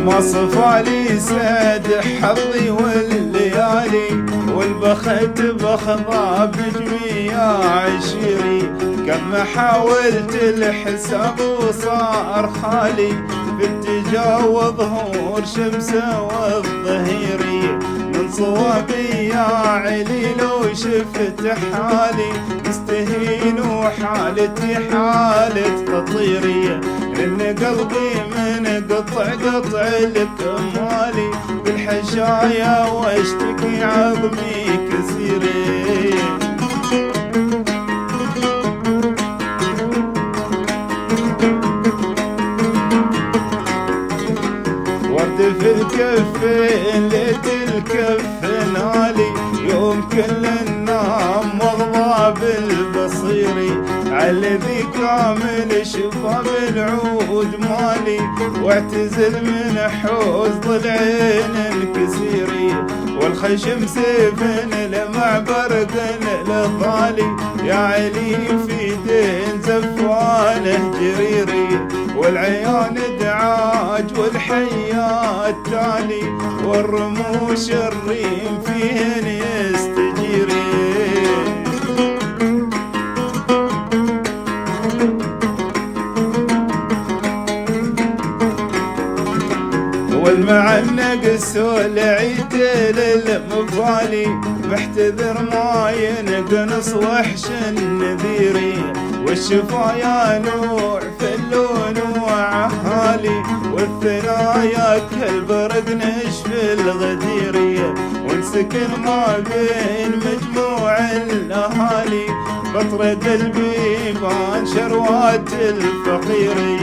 ما صفالي ساد حظي والليالي، والبخت بخضاب نجمي يا عشيري. كم حاولت الحساب وصار خالي، بالتجاوز ظهور شمسه والظهيري. من صوابي يا علي لو شفت حالي، مستهين وحالتي حالة تطيري. لأن قلبي من قطع الكمالي، بالحشايا واشتكي عظمي كسيري. ورد في الكفين ليت الكف نالي، يوم كل النام واغضى بالبصيري. عالذي كامل شفا بالعود مالي، واعتزل من حوز ضلعين الكسيري. والخشم سيف لمع برق الظالي، يا علي في دين زفانه جريري. والعيان دعاج والحيات تالي، والرموش الريم فيهن يستجيري. والمعنقس والعيد للمفالي، محتذر ما ينقنص وحش النذيري. والشفايا نوع في اللون وعهالي، والثنايا كالبرق نشف الغديري. ونسكن ما بين مجموع الاهالي، بطرد البيبان شروات الفقيري.